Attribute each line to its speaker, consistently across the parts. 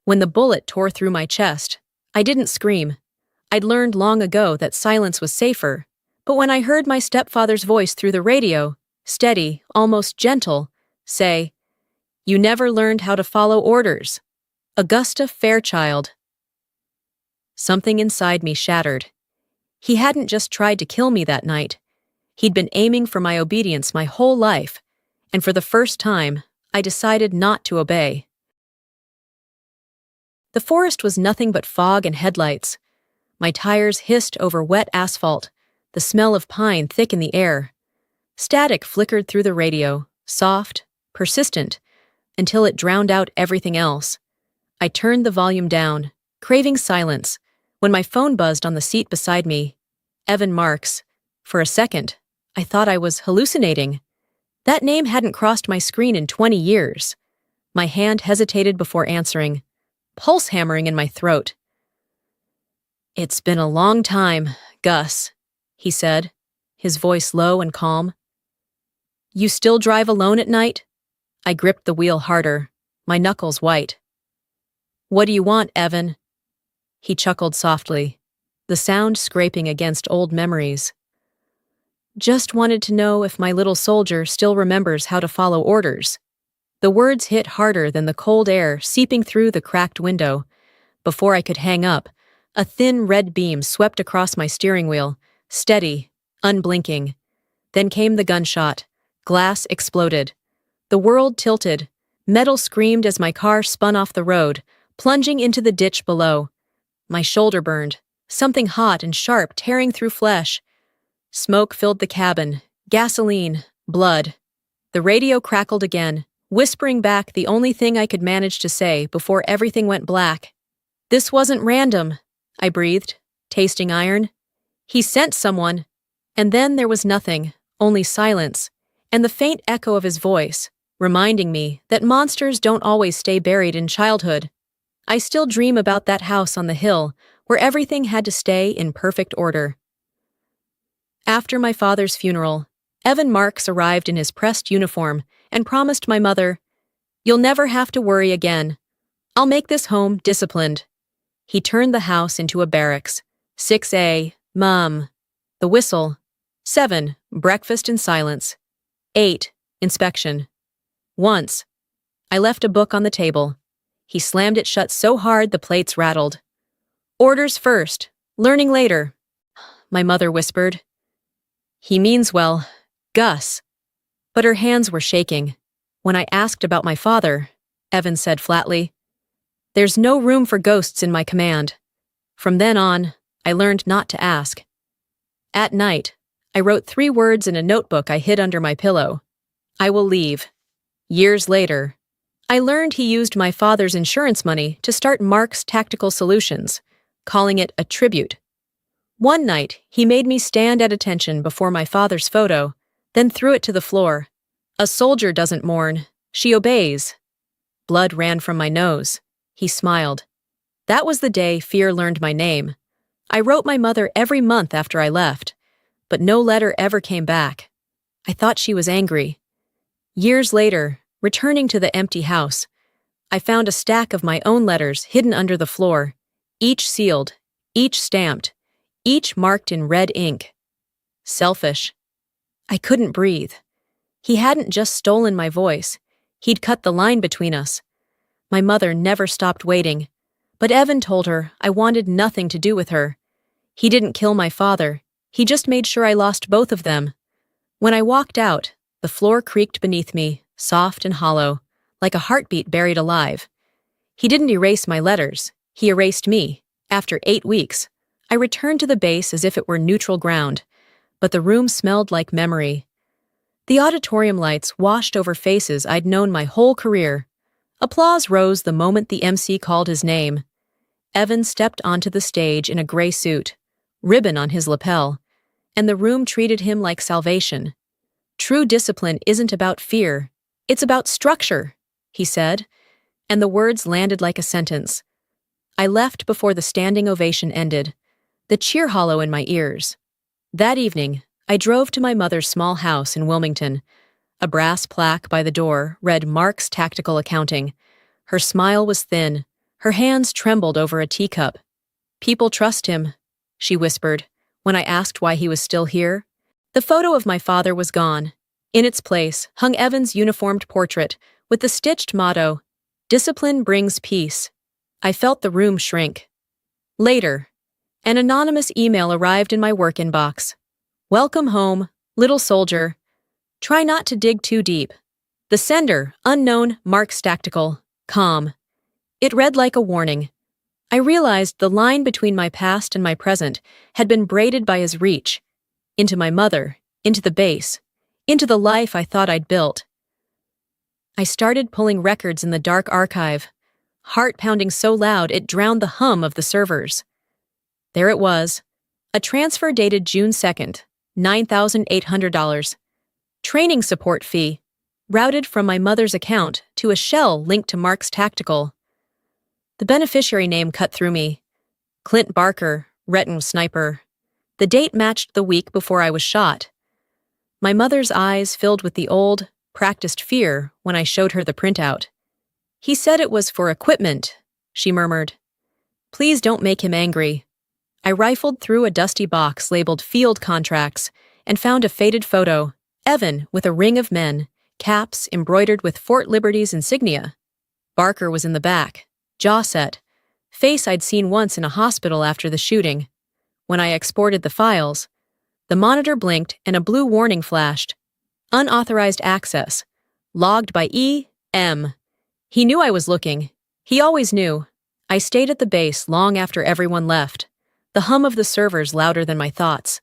Speaker 1: When the bullet tore through my chest, I didn't scream. I'd learned long ago that silence was safer, but when I heard my stepfather's voice through the radio, steady, almost gentle, say, "You never learned how to follow orders. Augusta Fairchild." Something inside me shattered. He hadn't just tried to kill me that night. He'd been aiming for my obedience my whole life, and for the first time, I decided not to obey. The forest was nothing but fog and headlights. My tires hissed over wet asphalt, the smell of pine thick in the air. Static flickered through the radio, soft, persistent, until it drowned out everything else. I turned the volume down, craving silence, when my phone buzzed on the seat beside me. Evan Marks. For a second, I thought I was hallucinating. That name hadn't crossed my screen in 20 years. My hand hesitated before answering, pulse hammering in my throat. "It's been a long time, Gus," he said, his voice low and calm. "You still drive alone at night?" I gripped the wheel harder, my knuckles white. "What do you want, Evan?" He chuckled softly, the sound scraping against old memories. "Just wanted to know if my little soldier still remembers how to follow orders." The words hit harder than the cold air seeping through the cracked window. Before I could hang up, a thin red beam swept across my steering wheel, steady, unblinking. Then came the gunshot. Glass exploded. The world tilted. Metal screamed as my car spun off the road, plunging into the ditch below. My shoulder burned, something hot and sharp tearing through flesh. Smoke filled the cabin, gasoline, blood. The radio crackled again, whispering back the only thing I could manage to say before everything went black. "This wasn't random," I breathed, tasting iron. "He sent someone." And then there was nothing, only silence, and the faint echo of his voice, reminding me that monsters don't always stay buried in childhood. I still dream about that house on the hill, where everything had to stay in perfect order. After my father's funeral, Evan Marks arrived in his pressed uniform and promised my mother, "You'll never have to worry again. I'll make this home disciplined." He turned the house into a barracks. 6A, Mom. The whistle. 7, breakfast in silence. 8, inspection. Once, I left a book on the table. He slammed it shut so hard the plates rattled. "Orders first, learning later," my mother whispered. "He means well, Gus." But her hands were shaking. When I asked about my father, Evan said flatly, "There's no room for ghosts in my command." From then on, I learned not to ask. At night, I wrote 3 words in a notebook I hid under my pillow. "I will leave." Years later, I learned he used my father's insurance money to start Mark's Tactical Solutions, calling it a tribute. One night, he made me stand at attention before my father's photo, then threw it to the floor. "A soldier doesn't mourn, she obeys." Blood ran from my nose. He smiled. That was the day fear learned my name. I wrote my mother every month after I left, but no letter ever came back. I thought she was angry. Years later, returning to the empty house, I found a stack of my own letters hidden under the floor, each sealed, each stamped, each marked in red ink. Selfish. I couldn't breathe. He hadn't just stolen my voice. He'd cut the line between us. My mother never stopped waiting, but Evan told her I wanted nothing to do with her. He didn't kill my father. He just made sure I lost both of them. When I walked out, the floor creaked beneath me, soft and hollow, like a heartbeat buried alive. He didn't erase my letters. He erased me. After 8 weeks, I returned to the base as if it were neutral ground, but the room smelled like memory. The auditorium lights washed over faces I'd known my whole career. Applause rose the moment the MC called his name. Evan stepped onto the stage in a gray suit, ribbon on his lapel, and the room treated him like salvation. "True discipline isn't about fear, it's about structure," he said, and the words landed like a sentence. I left before the standing ovation ended, the cheer hollow in my ears. That evening, I drove to my mother's small house in Wilmington. A brass plaque by the door read Mark's Tactical Accounting. Her smile was thin, Her hands trembled over a teacup. "People trust him," she whispered, when I asked why he was still here. The photo of my father was gone. In its place hung Evan's uniformed portrait, with the stitched motto, "Discipline brings peace." I felt the room shrink. Later, an anonymous email arrived in my work inbox. "Welcome home, little soldier. Try not to dig too deep." The sender, unknown, Mark's Tactical, calm. It read like a warning. I realized the line between my past and my present had been braided by his reach. Into my mother, into the base, into the life I thought I'd built. I started pulling records in the dark archive, heart pounding so loud it drowned the hum of the servers. There it was, a transfer dated June 2nd, $9,800. Training support fee, routed from my mother's account to a shell linked to Mark's Tactical. The beneficiary name cut through me. Clint Barker, Retton sniper. The date matched the week before I was shot. My mother's eyes filled with the old, practiced fear when I showed her the printout. "He said it was for equipment," she murmured. "Please don't make him angry." I rifled through a dusty box labeled Field Contracts and found a faded photo, Evan with a ring of men, caps embroidered with Fort Liberty's insignia. Barker was in the back, jaw set, face I'd seen once in a hospital after the shooting. When I exported the files, the monitor blinked and a blue warning flashed. Unauthorized access. Logged by E.M. He knew I was looking. He always knew. I stayed at the base long after everyone left, the hum of the servers louder than my thoughts.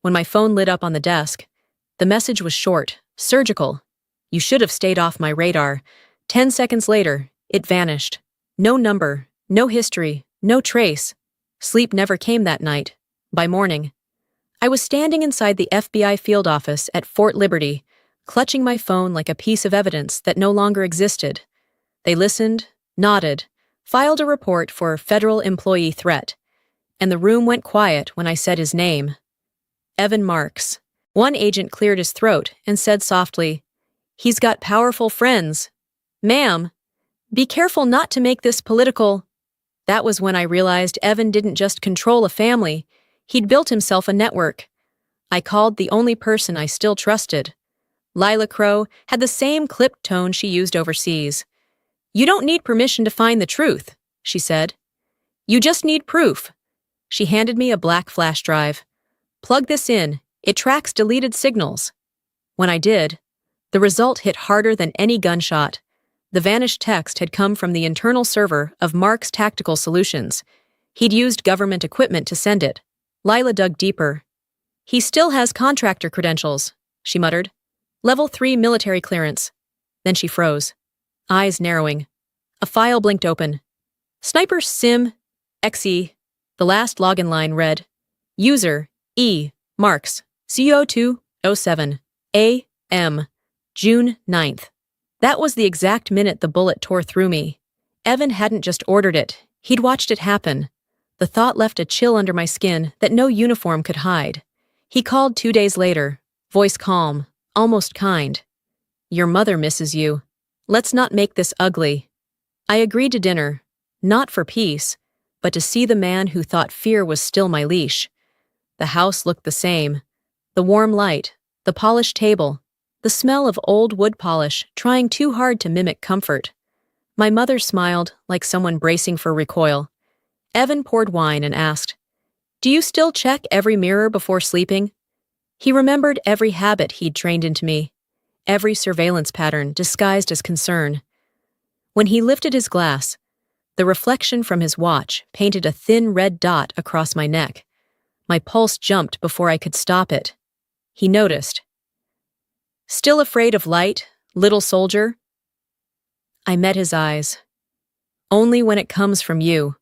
Speaker 1: When my phone lit up on the desk, the message was short, surgical. "You should have stayed off my radar." 10 seconds later, it vanished. No number, no history, no trace. Sleep never came that night. By morning, I was standing inside the FBI field office at Fort Liberty, clutching my phone like a piece of evidence that no longer existed. They listened, nodded, filed a report for federal employee threat, and the room went quiet when I said his name. Evan Marks. One agent cleared his throat and said softly, "He's got powerful friends. Ma'am, be careful not to make this political." That was when I realized Evan didn't just control a family, he'd built himself a network. I called the only person I still trusted. Lila Crow had the same clipped tone she used overseas. "You don't need permission to find the truth," she said. "You just need proof." She handed me a black flash drive. "Plug this in. It tracks deleted signals." When I did, the result hit harder than any gunshot. The vanished text had come from the internal server of Mark's Tactical Solutions. He'd used government equipment to send it. Lila dug deeper. "He still has contractor credentials," she muttered. "Level 3 military clearance." Then she froze, eyes narrowing. A file blinked open. "Sniper Sim XE." The last login line read, "User E. Marks, CO207, A.M., June 9th. That was the exact minute the bullet tore through me. Evan hadn't just ordered it, he'd watched it happen. The thought left a chill under my skin that no uniform could hide. He called 2 days later, voice calm, almost kind. "Your mother misses you. Let's not make this ugly." I agreed to dinner, not for peace, but to see the man who thought fear was still my leash. The house looked the same. The warm light, the polished table, the smell of old wood polish trying too hard to mimic comfort. My mother smiled like someone bracing for recoil. Evan poured wine and asked, "Do you still check every mirror before sleeping?" He remembered every habit he'd trained into me, every surveillance pattern disguised as concern. When he lifted his glass, the reflection from his watch painted a thin red dot across my neck. My pulse jumped before I could stop it. He noticed. "Still afraid of light, little soldier?" I met his eyes. "Only when it comes from you."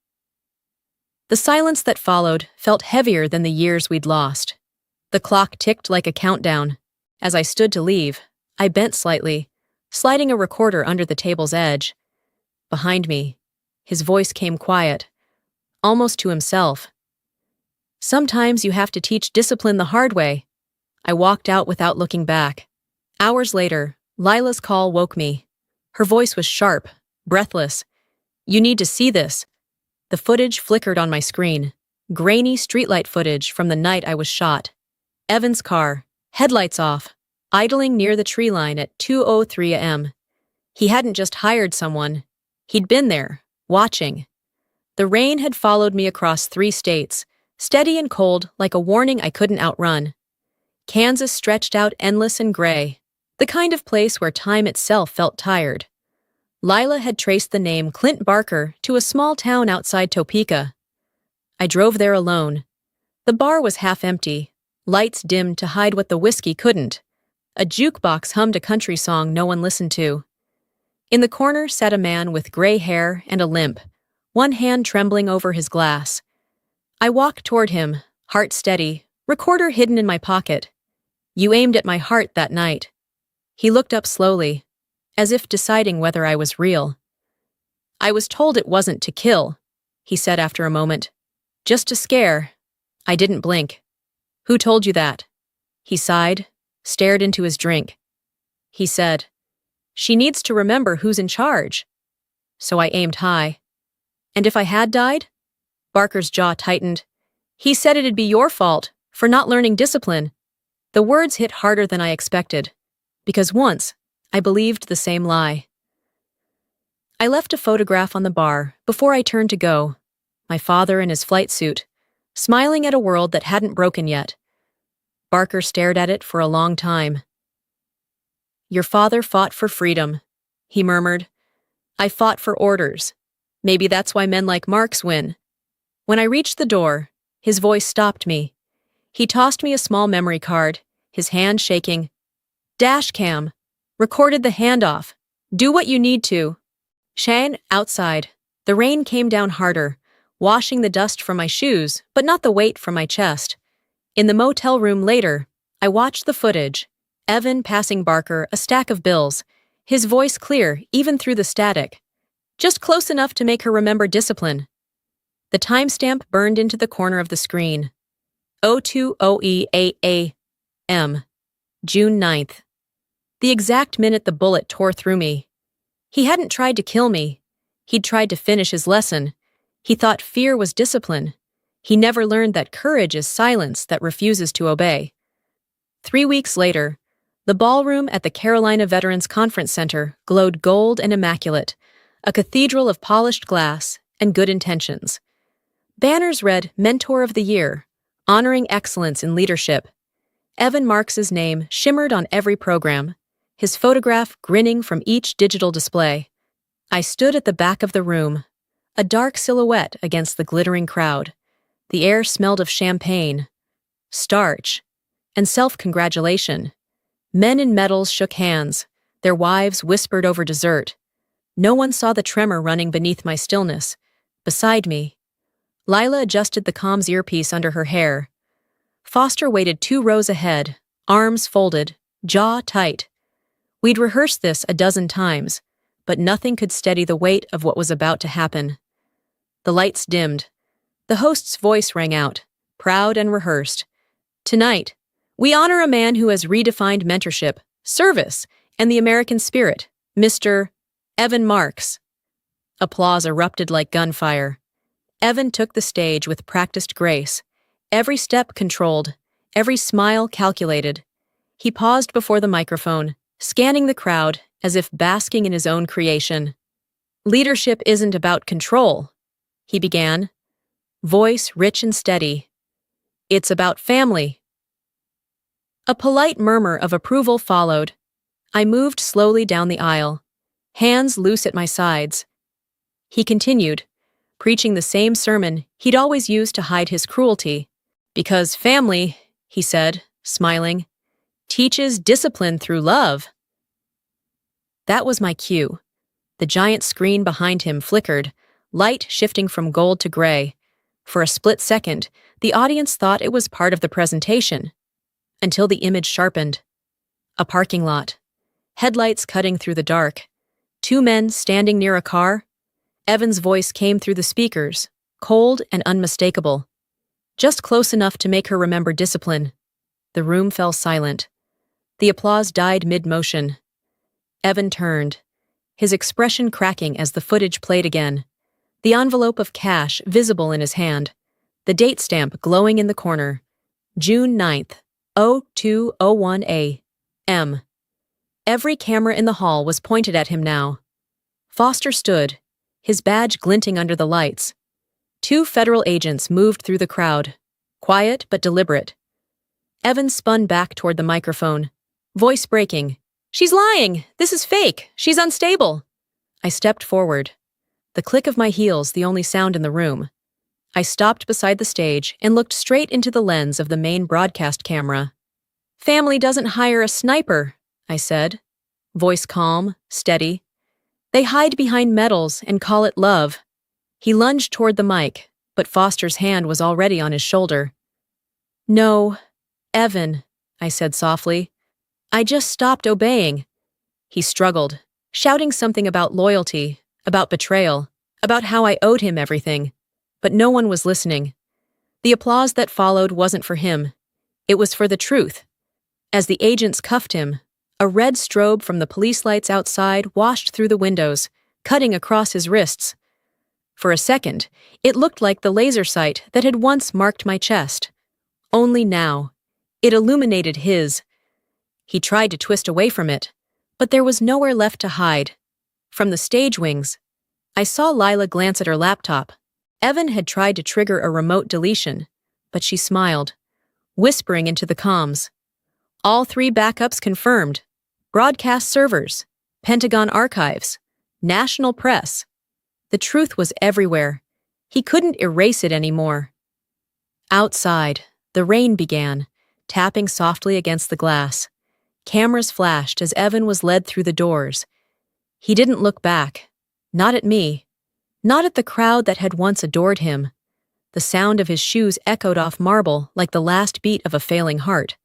Speaker 1: The silence that followed felt heavier than the years we'd lost. The clock ticked like a countdown. As I stood to leave, I bent slightly, sliding a recorder under the table's edge. Behind me, his voice came quiet, almost to himself. "Sometimes you have to teach discipline the hard way." I walked out without looking back. Hours later, Lila's call woke me. Her voice was sharp, breathless. You need to see this. The footage flickered on my screen. Grainy streetlight footage from the night I was shot. Evan's car, headlights off, idling near the tree line at 2:03 a.m. He hadn't just hired someone. He'd been there, watching. The rain had followed me across 3 states, steady and cold like a warning I couldn't outrun. Kansas stretched out endless and gray, the kind of place where time itself felt tired. Lila had traced the name Clint Barker to a small town outside Topeka. I drove there alone. The bar was half empty, lights dimmed to hide what the whiskey couldn't. A jukebox hummed a country song no one listened to. In the corner sat a man with gray hair and a limp, one hand trembling over his glass. I walked toward him, heart steady, recorder hidden in my pocket. You aimed at my heart that night. He looked up slowly, as if deciding whether I was real. I was told it wasn't to kill, he said after a moment. Just to scare. I didn't blink. Who told you that? He sighed, stared into his drink. He said, she needs to remember who's in charge. So I aimed high. And if I had died? Barker's jaw tightened. He said it'd be your fault for not learning discipline. The words hit harder than I expected, because once I believed the same lie. I left a photograph on the bar before I turned to go, my father in his flight suit, smiling at a world that hadn't broken yet. Barker stared at it for a long time. Your father fought for freedom, he murmured. I fought for orders. Maybe that's why men like Marx win. When I reached the door, his voice stopped me. He tossed me a small memory card, his hand shaking. Dash cam. Recorded the handoff. Do what you need to. Shane, outside. The rain came down harder, washing the dust from my shoes, but not the weight from my chest. In the motel room later, I watched the footage. Evan passing Barker a stack of bills, his voice clear even through the static. Just close enough to make her remember discipline. The timestamp burned into the corner of the screen. 02:08 a.m. June 9th. The exact minute the bullet tore through me. He hadn't tried to kill me. He'd tried to finish his lesson. He thought fear was discipline. He never learned that courage is silence that refuses to obey. 3 weeks later, the ballroom at the Carolina Veterans Conference Center glowed gold and immaculate, a cathedral of polished glass and good intentions. Banners read Mentor of the Year, honoring excellence in leadership. Evan Marx's name shimmered on every program, his photograph grinning from each digital display. I stood at the back of the room, a dark silhouette against the glittering crowd. The air smelled of champagne, starch, and self-congratulation. Men in medals shook hands, their wives whispered over dessert. No one saw the tremor running beneath my stillness. Beside me, Lila adjusted the comms earpiece under her hair. Foster waited 2 rows ahead, arms folded, jaw tight. We'd rehearsed this a dozen times, but nothing could steady the weight of what was about to happen. The lights dimmed. The host's voice rang out, proud and rehearsed. Tonight, we honor a man who has redefined mentorship, service, and the American spirit, Mr. Evan Marx. Applause erupted like gunfire. Evan took the stage with practiced grace, every step controlled, every smile calculated. He paused before the microphone, scanning the crowd as if basking in his own creation. Leadership isn't about control, he began, voice rich and steady. It's about family. A polite murmur of approval followed. I moved slowly down the aisle, hands loose at my sides. He continued, preaching the same sermon he'd always used to hide his cruelty. Because family, he said, smiling, teaches discipline through love. That was my cue. The giant screen behind him flickered, light shifting from gold to gray. For a split second, the audience thought it was part of the presentation, until the image sharpened. A parking lot. Headlights cutting through the dark. 2 men standing near a car. Evan's voice came through the speakers, cold and unmistakable. Just close enough to make her remember discipline. The room fell silent. The applause died mid-motion. Evan turned, his expression cracking as the footage played again. The envelope of cash visible in his hand, the date stamp glowing in the corner. June 9th, 0201 a.m. Every camera in the hall was pointed at him now. Foster stood, his badge glinting under the lights. 2 federal agents moved through the crowd, quiet but deliberate. Evan spun back toward the microphone, voice breaking. "She's lying! This is fake! She's unstable!" I stepped forward. The click of my heels the only sound in the room. I stopped beside the stage and looked straight into the lens of the main broadcast camera. "Family doesn't hire a sniper," I said, voice calm, steady. "They hide behind medals and call it love." He lunged toward the mic, but Foster's hand was already on his shoulder. "No, Evan," I said softly. "I just stopped obeying." He struggled, shouting something about loyalty, about betrayal, about how I owed him everything. But no one was listening. The applause that followed wasn't for him. It was for the truth. As the agents cuffed him, a red strobe from the police lights outside washed through the windows, cutting across his wrists. For a second, it looked like the laser sight that had once marked my chest. Only now, it illuminated his. He tried to twist away from it, but there was nowhere left to hide. From the stage wings, I saw Lila glance at her laptop. Evan had tried to trigger a remote deletion, but she smiled, whispering into the comms. All 3 backups confirmed. Broadcast servers, Pentagon archives, national press. The truth was everywhere. He couldn't erase it anymore. Outside, the rain began, tapping softly against the glass. Cameras flashed as Evan was led through the doors. He didn't look back. Not at me. Not at the crowd that had once adored him. The sound of his shoes echoed off marble like the last beat of a failing heart.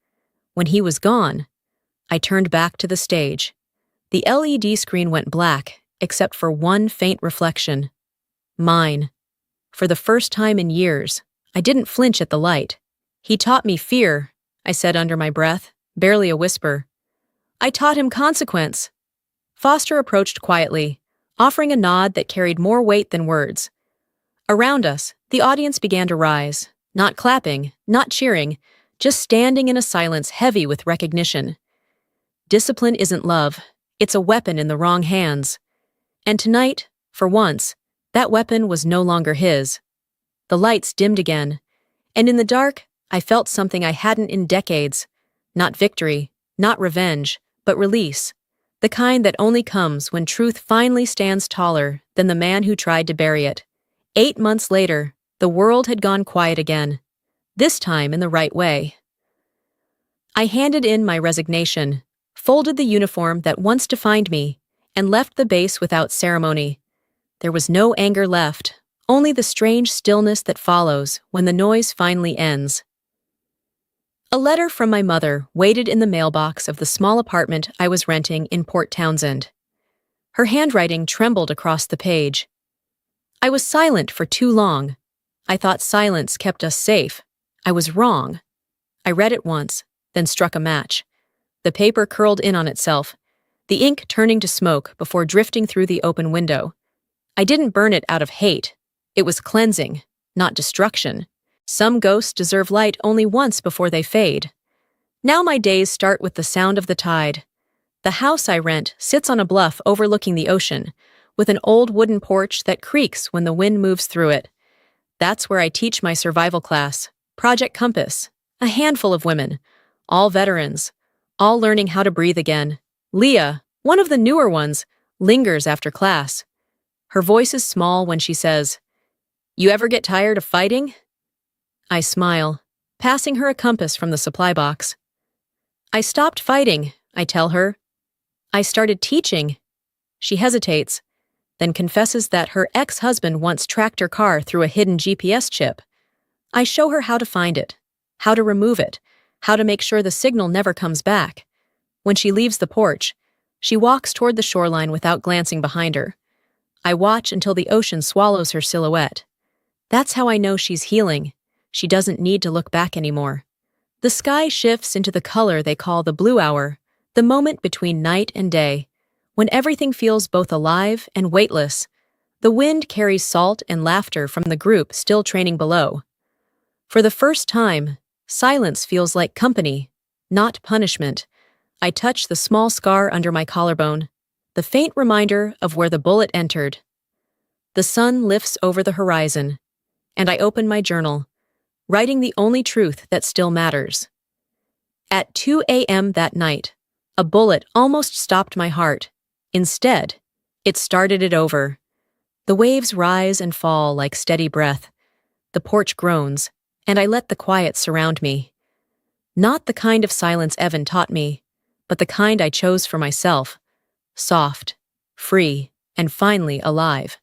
Speaker 1: When he was gone, I turned back to the stage. The LED screen went black, except for one faint reflection. Mine. For the first time in years, I didn't flinch at the light. "He taught me fear," I said under my breath, barely a whisper. "I taught him consequence." Foster approached quietly, offering a nod that carried more weight than words. Around us, the audience began to rise, not clapping, not cheering, just standing in a silence heavy with recognition. Discipline isn't love, it's a weapon in the wrong hands. And tonight, for once, that weapon was no longer his. The lights dimmed again, and in the dark, I felt something I hadn't in decades. Not victory, not revenge, but release. The kind that only comes when truth finally stands taller than the man who tried to bury it. 8 months later, the world had gone quiet again. This time in the right way. I handed in my resignation, folded the uniform that once defined me, and left the base without ceremony. There was no anger left, only the strange stillness that follows when the noise finally ends. A letter from my mother waited in the mailbox of the small apartment I was renting in Port Townsend. Her handwriting trembled across the page. I was silent for too long. I thought silence kept us safe. I was wrong. I read it once, then struck a match. The paper curled in on itself, the ink turning to smoke before drifting through the open window. I didn't burn it out of hate. It was cleansing, not destruction. Some ghosts deserve light only once before they fade. Now my days start with the sound of the tide. The house I rent sits on a bluff overlooking the ocean, with an old wooden porch that creaks when the wind moves through it. That's where I teach my survival class, Project Compass, a handful of women, all veterans, all learning how to breathe again. Leah, one of the newer ones, lingers after class. Her voice is small when she says, "You ever get tired of fighting?" I smile, passing her a compass from the supply box. "I stopped fighting," I tell her. "I started teaching." She hesitates, then confesses that her ex-husband once tracked her car through a hidden GPS chip. I show her how to find it, how to remove it, how to make sure the signal never comes back. When she leaves the porch, she walks toward the shoreline without glancing behind her. I watch until the ocean swallows her silhouette. That's how I know she's healing. She doesn't need to look back anymore. The sky shifts into the color they call the blue hour, the moment between night and day, when everything feels both alive and weightless. The wind carries salt and laughter from the group still training below. For the first time, silence feels like company, not punishment. I touch the small scar under my collarbone, the faint reminder of where the bullet entered. The sun lifts over the horizon, and I open my journal, writing the only truth that still matters. At 2 a.m. that night, a bullet almost stopped my heart. Instead, it started it over. The waves rise and fall like steady breath. The porch groans, and I let the quiet surround me. Not the kind of silence Evan taught me, but the kind I chose for myself. Soft, free, and finally alive.